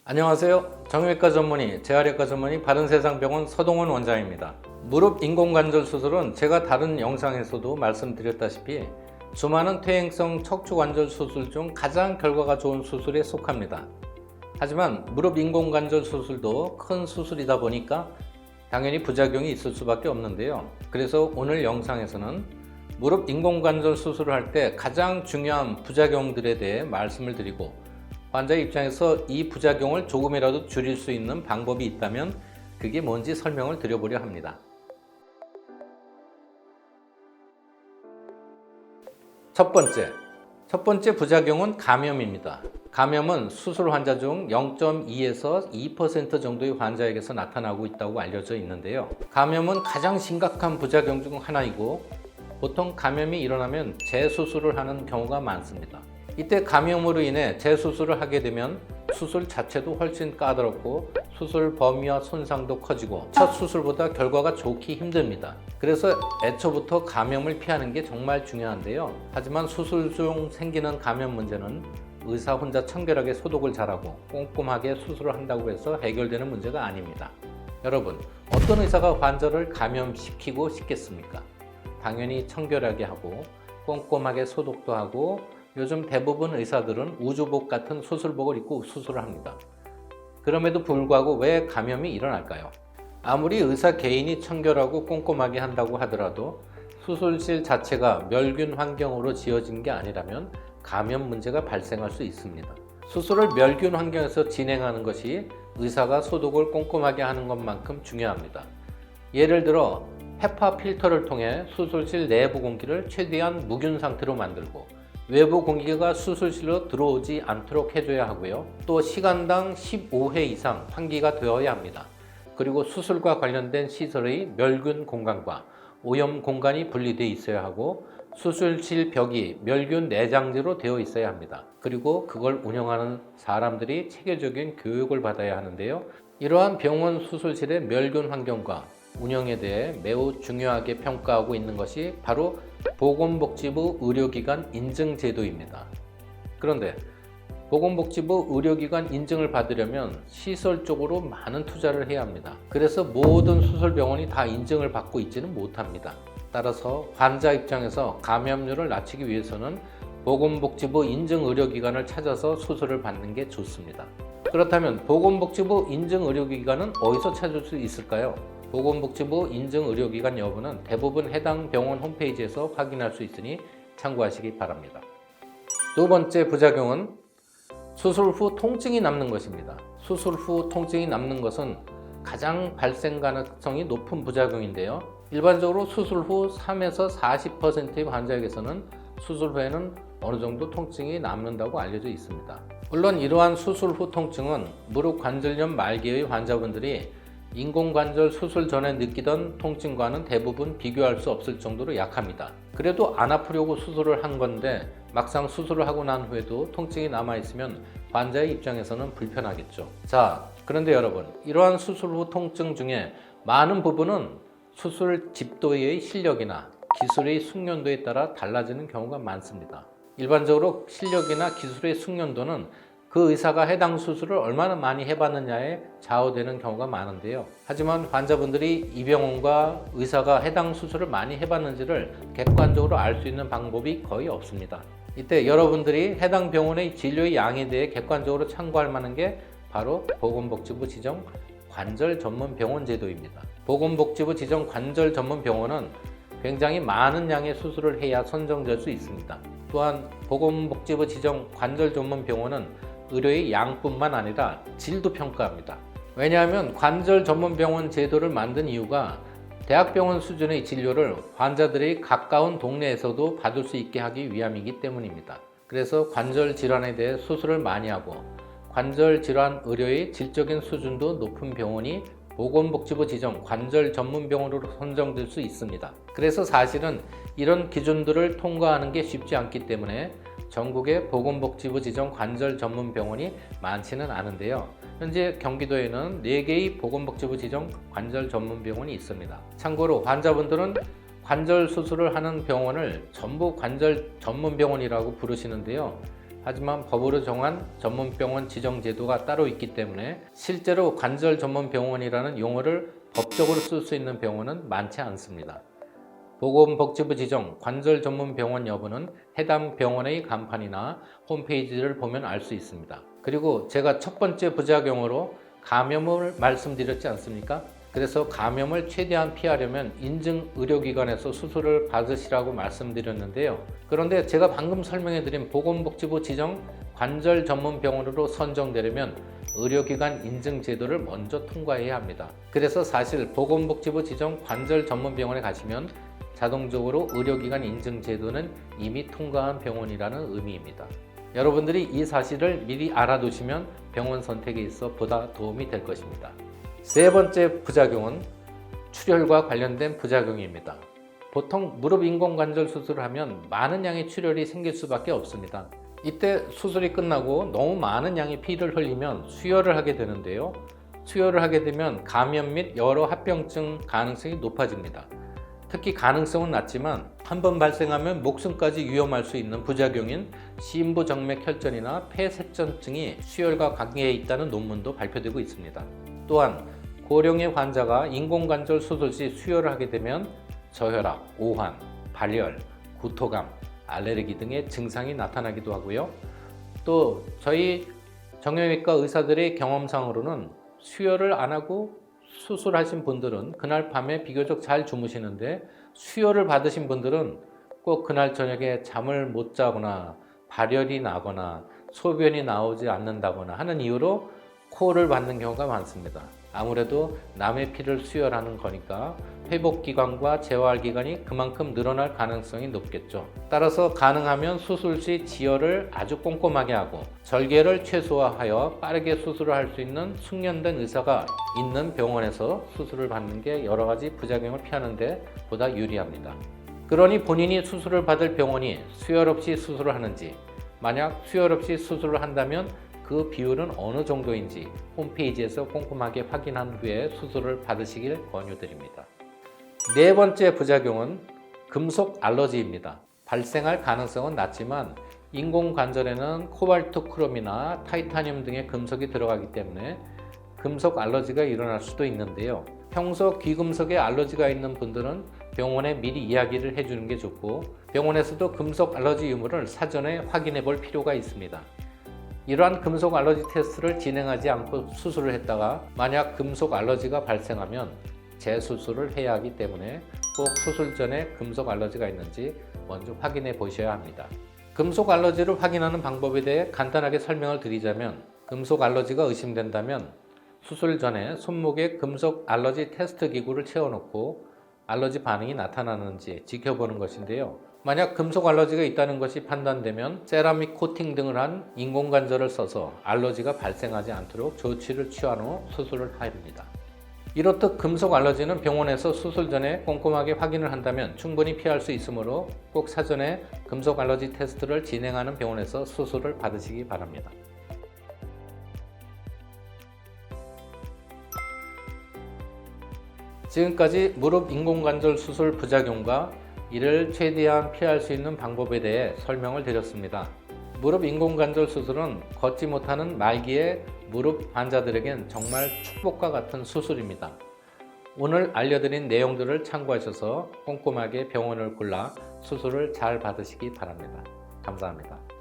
안녕하세요. 정형외과 전문의, 재활외과 전문의 바른세상병원 서동원 원장입니다. 무릎 인공관절 수술은 제가 다른 영상에서도 말씀드렸다시피 수많은 퇴행성 척추관절 수술 중 가장 결과가 좋은 수술에 속합니다. 하지만 무릎 인공관절 수술도 큰 수술이다 보니까 당연히 부작용이 있을 수밖에 없는데요. 그래서 오늘 영상에서는 무릎 인공관절 수술을 할 때 가장 중요한 부작용들에 대해 말씀을 드리고, 환자의 입장에서 이 부작용을 조금이라도 줄일 수 있는 방법이 있다면 그게 뭔지 설명을 드려보려 합니다. 첫 번째 부작용은 감염입니다. 감염은 수술 환자 중 0.2에서 2% 정도의 환자에게서 나타나고 있다고 알려져 있는데요. 감염은 가장 심각한 부작용 중 하나이고, 보통 감염이 일어나면 재수술을 하는 경우가 많습니다. 이때 감염으로 인해 재수술을 하게 되면 수술 자체도 훨씬 까다롭고 수술 범위와 손상도 커지고 첫 수술보다 결과가 좋기 힘듭니다. 그래서 애초부터 감염을 피하는 게 정말 중요한데요. 하지만 수술 중 생기는 감염 문제는 의사 혼자 청결하게 소독을 잘하고 꼼꼼하게 수술을 한다고 해서 해결되는 문제가 아닙니다. 여러분, 어떤 의사가 환자를 감염시키고 싶겠습니까? 당연히 청결하게 하고 꼼꼼하게 소독도 하고, 요즘 대부분 의사들은 우주복 같은 수술복을 입고 수술을 합니다. 그럼에도 불구하고 왜 감염이 일어날까요? 아무리 의사 개인이 청결하고 꼼꼼하게 한다고 하더라도 수술실 자체가 멸균 환경으로 지어진 게 아니라면 감염 문제가 발생할 수 있습니다. 수술을 멸균 환경에서 진행하는 것이 의사가 소독을 꼼꼼하게 하는 것만큼 중요합니다. 예를 들어 헤파 필터를 통해 수술실 내부 공기를 최대한 무균 상태로 만들고, 외부 공기가 수술실로 들어오지 않도록 해줘야 하고요. 또 시간당 15회 이상 환기가 되어야 합니다. 그리고 수술과 관련된 시설의 멸균 공간과 오염 공간이 분리되어 있어야 하고, 수술실 벽이 멸균 내장재로 되어 있어야 합니다. 그리고 그걸 운영하는 사람들이 체계적인 교육을 받아야 하는데요. 이러한 병원 수술실의 멸균 환경과 운영에 대해 매우 중요하게 평가하고 있는 것이 바로 보건복지부 의료기관 인증제도입니다. 그런데 보건복지부 의료기관 인증을 받으려면 시설적으로 많은 투자를 해야 합니다. 그래서 모든 수술병원이 다 인증을 받고 있지는 못합니다. 따라서 환자 입장에서 감염률을 낮추기 위해서는 보건복지부 인증 의료기관을 찾아서 수술을 받는 게 좋습니다. 그렇다면 보건복지부 인증 의료기관은 어디서 찾을 수 있을까요? 보건복지부 인증의료기관 여부는 대부분 해당 병원 홈페이지에서 확인할 수 있으니 참고하시기 바랍니다. 두 번째 부작용은 수술 후 통증이 남는 것입니다. 수술 후 통증이 남는 것은 가장 발생 가능성이 높은 부작용인데요. 일반적으로 수술 후 3에서 40%의 환자에게서는 수술 후에는 어느 정도 통증이 남는다고 알려져 있습니다. 물론 이러한 수술 후 통증은 무릎 관절염 말기의 환자분들이 인공관절 수술 전에 느끼던 통증과는 대부분 비교할 수 없을 정도로 약합니다. 그래도 안 아프려고 수술을 한 건데 막상 수술을 하고 난 후에도 통증이 남아있으면 환자의 입장에서는 불편하겠죠. 자, 그런데 여러분, 이러한 수술 후 통증 중에 많은 부분은 수술 집도의 실력이나 기술의 숙련도에 따라 달라지는 경우가 많습니다. 일반적으로 실력이나 기술의 숙련도는 그 의사가 해당 수술을 얼마나 많이 해봤느냐에 좌우되는 경우가 많은데요. 하지만 환자분들이 이 병원과 의사가 해당 수술을 많이 해봤는지를 객관적으로 알 수 있는 방법이 거의 없습니다. 이때 여러분들이 해당 병원의 진료의 양에 대해 객관적으로 참고할 만한 게 바로 보건복지부 지정 관절 전문 병원 제도입니다. 보건복지부 지정 관절 전문 병원은 굉장히 많은 양의 수술을 해야 선정될 수 있습니다. 또한 보건복지부 지정 관절 전문 병원은 의료의 양뿐만 아니라 질도 평가합니다. 왜냐하면 관절 전문 병원 제도를 만든 이유가 대학병원 수준의 진료를 환자들이 가까운 동네에서도 받을 수 있게 하기 위함이기 때문입니다. 그래서 관절 질환에 대해 수술을 많이 하고 관절 질환 의료의 질적인 수준도 높은 병원이 보건복지부 지정 관절 전문 병원으로 선정될 수 있습니다. 그래서 사실은 이런 기준들을 통과하는 게 쉽지 않기 때문에 전국에 보건복지부 지정 관절 전문 병원이 많지는 않은데요. 현재 경기도에는 4개의 보건복지부 지정 관절 전문 병원이 있습니다. 참고로 환자분들은 관절 수술을 하는 병원을 전부 관절 전문 병원이라고 부르시는데요. 하지만 법으로 정한 전문병원 지정 제도가 따로 있기 때문에 실제로 관절 전문 병원이라는 용어를 법적으로 쓸 수 있는 병원은 많지 않습니다. 보건복지부 지정 관절 전문 병원 여부는 해당 병원의 간판이나 홈페이지를 보면 알 수 있습니다. 그리고 제가 첫 번째 부작용으로 감염을 말씀드렸지 않습니까? 그래서 감염을 최대한 피하려면 인증 의료기관에서 수술을 받으시라고 말씀드렸는데요. 그런데 제가 방금 설명해드린 보건복지부 지정 관절 전문 병원으로 선정되려면 의료기관 인증 제도를 먼저 통과해야 합니다. 그래서 사실 보건복지부 지정 관절 전문 병원에 가시면 자동적으로 의료기관 인증 제도는 이미 통과한 병원이라는 의미입니다. 여러분들이 이 사실을 미리 알아두시면 병원 선택에 있어 보다 도움이 될 것입니다. 세 번째 부작용은 출혈과 관련된 부작용입니다. 보통 무릎 인공관절 수술을 하면 많은 양의 출혈이 생길 수밖에 없습니다. 이때 수술이 끝나고 너무 많은 양의 피를 흘리면 수혈을 하게 되는데요. 수혈을 하게 되면 감염 및 여러 합병증 가능성이 높아집니다. 특히 가능성은 낮지만 한번 발생하면 목숨까지 위험할 수 있는 부작용인 심부정맥혈전이나 폐색전증이 수혈과 관계해 있다는 논문도 발표되고 있습니다. 또한 고령의 환자가 인공관절 수술 시 수혈을 하게 되면 저혈압, 오한, 발열, 구토감, 알레르기 등의 증상이 나타나기도 하고요. 또 저희 정형외과 의사들의 경험상으로는 수혈을 안 하고 수술하신 분들은 그날 밤에 비교적 잘 주무시는데 수혈을 받으신 분들은 꼭 그날 저녁에 잠을 못 자거나 발열이 나거나 소변이 나오지 않는다거나 하는 이유로 코를 받는 경우가 많습니다. 아무래도 남의 피를 수혈하는 거니까 회복기간과 재활기간이 그만큼 늘어날 가능성이 높겠죠. 따라서 가능하면 수술 시 지혈을 아주 꼼꼼하게 하고 절개를 최소화하여 빠르게 수술을 할 수 있는 숙련된 의사가 있는 병원에서 수술을 받는 게 여러 가지 부작용을 피하는 데 보다 유리합니다. 그러니 본인이 수술을 받을 병원이 수혈 없이 수술을 하는지, 만약 수혈 없이 수술을 한다면 그 비율은 어느 정도인지 홈페이지에서 꼼꼼하게 확인한 후에 수술을 받으시길 권유드립니다. 네 번째 부작용은 금속 알러지입니다. 발생할 가능성은 낮지만 인공관절에는 코발트 크롬이나 타이타늄 등의 금속이 들어가기 때문에 금속 알러지가 일어날 수도 있는데요. 평소 귀금속에 알러지가 있는 분들은 병원에 미리 이야기를 해주는 게 좋고 병원에서도 금속 알러지 유무를 사전에 확인해 볼 필요가 있습니다. 이러한 금속 알러지 테스트를 진행하지 않고 수술을 했다가 만약 금속 알러지가 발생하면 재수술을 해야 하기 때문에 꼭 수술 전에 금속 알러지가 있는지 먼저 확인해 보셔야 합니다. 금속 알러지를 확인하는 방법에 대해 간단하게 설명을 드리자면 금속 알러지가 의심된다면 수술 전에 손목에 금속 알러지 테스트 기구를 채워놓고 알러지 반응이 나타나는지 지켜보는 것인데요. 만약 금속 알러지가 있다는 것이 판단되면 세라믹 코팅 등을 한 인공관절을 써서 알러지가 발생하지 않도록 조치를 취한 후 수술을 합니다. 이렇듯 금속 알러지는 병원에서 수술 전에 꼼꼼하게 확인을 한다면 충분히 피할 수 있으므로 꼭 사전에 금속 알러지 테스트를 진행하는 병원에서 수술을 받으시기 바랍니다. 지금까지 무릎 인공관절 수술 부작용과 이를 최대한 피할 수 있는 방법에 대해 설명을 드렸습니다. 무릎 인공관절 수술은 걷지 못하는 말기의 무릎 환자들에겐 정말 축복과 같은 수술입니다. 오늘 알려드린 내용들을 참고하셔서 꼼꼼하게 병원을 골라 수술을 잘 받으시기 바랍니다. 감사합니다.